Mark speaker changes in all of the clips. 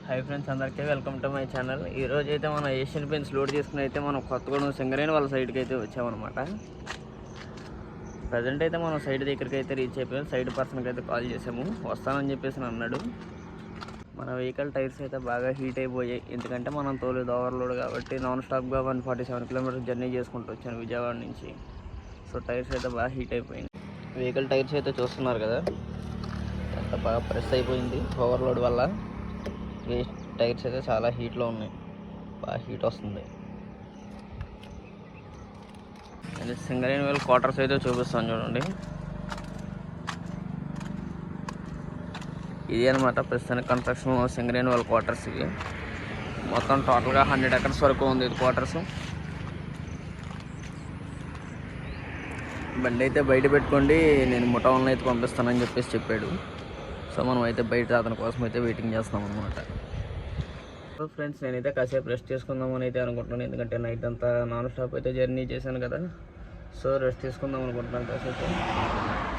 Speaker 1: Hi friends अंदर welcome to my channel. मन Asian paints load मन कोत्तगूडెం సింగరేణి वाल सैड की वच्चामन्नमाट। प्रेजेंट मन सैड दग्गरिकी रीच अय्याम। सैड पर्सन की कॉल चेसामु वस्ताननि चेप्पेसी अन्नाडु। मन वेहिकल टायर्स बागा हीट अयिपोयायि, एंदुकंटे మనం తోలేది ఓవర్లోడ్ కాబట్టి నాన్ స్టాప్ గా 147 కిలోమీటర్స్ జర్నీ చేసుకుంటూ వచ్చాను విజయవాడ నుంచి। సో టైర్స్ అయితే బాగా హీట్ అయిపోయింది। వెహికల్ టైర్స్ అయితే చూస్తున్నారు కదా, ఎంత బాగా ప్రెస్ అయిపోయింది ఓవర్లోడ్ వల్ల। వేస్ట్ టైర్స్ అయితే చాలా హీట్లో ఉన్నాయి, బాగా హీట్ వస్తుంది। అండ్ సింగరేణి వెల్ క్వార్టర్స్ అయితే చూపిస్తాను చూడండి। ఇది అనమాట ప్రస్తుతానికి కన్స్ట్రక్షన్ సింగరేణి వెల్ క్వార్టర్స్। ఇవి మొత్తం టోటల్గా 100 ఎకర్స్ వరకు ఉంది ఇది క్వార్టర్స్। బండి అయితే బయట పెట్టుకోండి, నేను ముఠాలను అయితే పంపిస్తానని చెప్పాడు। సో మనం అయితే బయట అతని కోసం అయితే వెయిటింగ్ చేస్తాం అనమాట। ఫ్రెండ్స్ నేనైతే కాసేపు రెస్ట్ చేసుకుందామని అయితే అనుకుంటున్నాను, ఎందుకంటే నైట్ అంతా నాన్ స్టాప్ అయితే జర్నీ చేశాను కదా। సో రెస్ట్ తీసుకుందాం అనుకుంటున్నాను కాసేపు।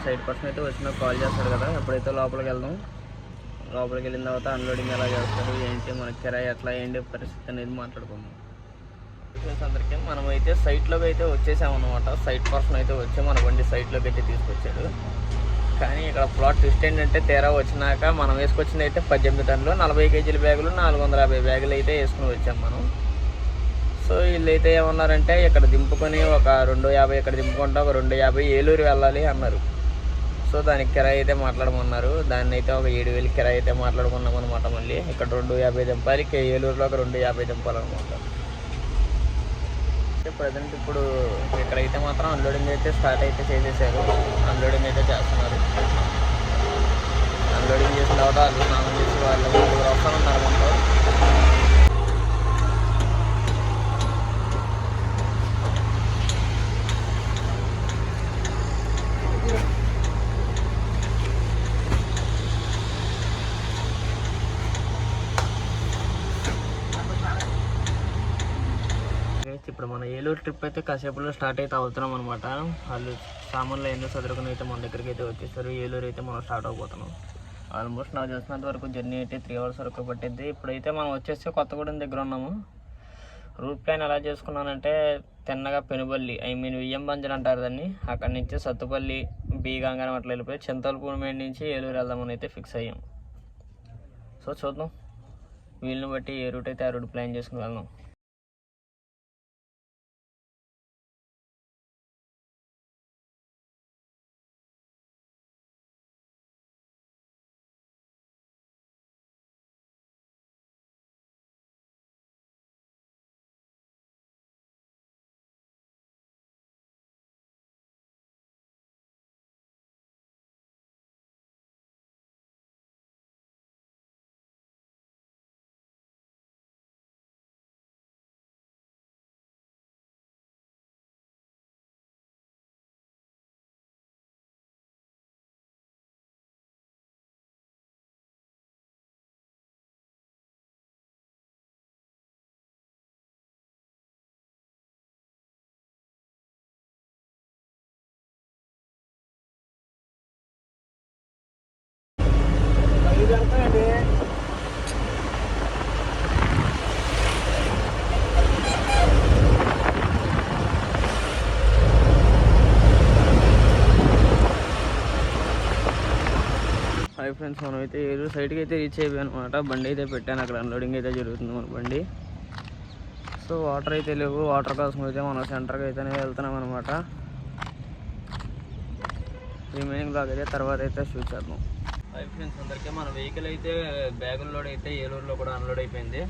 Speaker 1: సైడ్ పర్సన్ అయితే వచ్చినా కాల్ చేస్తాడు కదా, ఎప్పుడైతే లోపలికి వెళ్దాం, లోపలికి వెళ్ళిన తర్వాత అన్లోడింగ్ ఎలా చేస్తారు ఏంటి, మనకి కిరాయి ఎట్లా ఏంటి పరిస్థితి అనేది మాట్లాడుకుందాం। ఫ్రెండ్స్ అందరికీ మనం అయితే సైట్లోకి అయితే వచ్చేసామన్నమాట। సైట్ పర్సన్ అయితే వచ్చి మన బండి సైట్లోకి అయితే తీసుకొచ్చాడు। కానీ ఇక్కడ ప్లాట్ ట్విస్ట్ ఏంటంటే తీరా వచ్చినాక మనం వేసుకొచ్చింది అయితే 18 టన్నులు 40 కేజీల బ్యాగులు 450 బ్యాగులు అయితే వేసుకుని వచ్చాం మనం। సో వీళ్ళైతే ఏమన్నారంటే ఇక్కడ దింపుకొని ఒక 250 ఇక్కడ దింపుకుంటా ఒక 250 ఏలూరు వెళ్ళాలి అన్నారు। సో దానికి కిరాయి అయితే మాట్లాడమన్నారు, దాన్ని అయితే ఒక 7,000 కిరాయి అయితే మాట్లాడుకున్నాం అనమాట। మళ్ళీ ఇక్కడ 250 దింపాలి, ఏలూరులో ఒక 250 దింపాలన్నమాట। ప్రజెంట్ ఇప్పుడు ఇక్కడైతే మాత్రం అన్లోడింగ్ అయితే స్టార్ట్ అయితే చేసేసారు, అన్లోడింగ్ అయితే చేస్తున్నారు। అన్లోడింగ్ చేసిన తర్వాత వాళ్ళు స్నానం చేసి వాళ్ళు వస్తానన్నారు మనతో। ఇప్పుడు మన ఏలూరు ట్రిప్ అయితే కాసేపులో స్టార్ట్ అయితే అవుతున్నాం అనమాట। వాళ్ళు సామాన్లు ఎన్నో చదువుకుని అయితే మన దగ్గరికి అయితే వచ్చేసారు। ఏలూరు అయితే మనం స్టార్ట్ అయిపోతున్నాం। ఆల్మోస్ట్ నాకు చేసినంత వరకు జర్నీ అయితే 3 అవర్స్ వరకు పట్టింది। ఇప్పుడైతే మనం వచ్చేసి కొత్తగూడెం దగ్గర ఉన్నాము। రూట్ ప్లాన్ ఎలా చేసుకున్నానంటే తిన్నగా పెనుబల్లి వియ్యం బంజర్ అంటారు దాన్ని, అక్కడి నుంచి సత్తుపల్లి బి గంగారం అట్లా వెళ్ళిపోయి చింతలపూడి నుంచి ఏలూరు వెళ్దామని అయితే ఫిక్స్ అయ్యాం। సో చూద్దాం, వీళ్ళని బట్టి ఏ రూట్ అయితే ఆ రూట్ ప్లాన్ చేసుకుని వెళ్దాం। హాయ్ ఫ్రెండ్స్, మనం అయితే ఏలూరు సైడ్కి అయితే రీచ్ అయిపోయాం అనమాట। బండి అయితే పెట్టాను, అక్కడ అన్లోడింగ్ అయితే జరుగుతుంది మన బండి। సో వాటర్ అయితే లేవు, వాటర్ కోసం అయితే మనం సెంటర్కి అయితేనే వెళ్తున్నాం అనమాట। రిమైనింగ్ బ్లాగ్ అయితే తర్వాత అయితే షూట్ చేద్దాం। హాయ్ ఫ్రెండ్స్ అందరికీ మన వెహికల్ అయితే బ్యాగుల్లోడ్ అయితే ఏలూరులో కూడా అన్లోడ్ అయిపోయింది।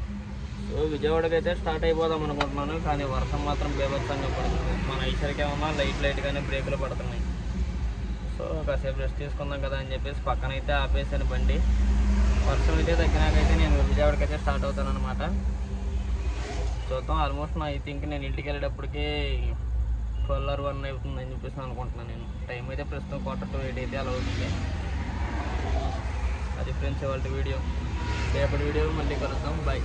Speaker 1: సో విజయవాడకి అయితే స్టార్ట్ అయిపోదాం అనుకుంటున్నాను, కానీ వర్షం మాత్రం బేభత్సంగా పడుతుంది। మన ఐసరికి ఏమన్నా లైట్గానే బ్రేకులు పడుతున్నాయి। సో కాసేపు రెస్ట్ తీసుకుందాం కదా అని చెప్పేసి పక్కన అయితే ఆపేసాను బండి। వర్షం అయితే తగ్గినాకైతే నేను విజయవాడకి అయితే స్టార్ట్ అవుతాను అనమాట। చూద్దాం, ఆల్మోస్ట్ ఐ థింక్ నేను ఇంటికి వెళ్ళేటప్పటికి 12 or 1 అవుతుందని చెప్పేసి అనుకుంటున్నాను నేను। టైం అయితే ప్రస్తుతం 7:45 అయితే అలా అవుతుంది। అది ఫ్రెండ్స్ ఇవాళ వీడియో, రేపటి వీడియో మళ్ళీ కలుద్దాం, బాయ్।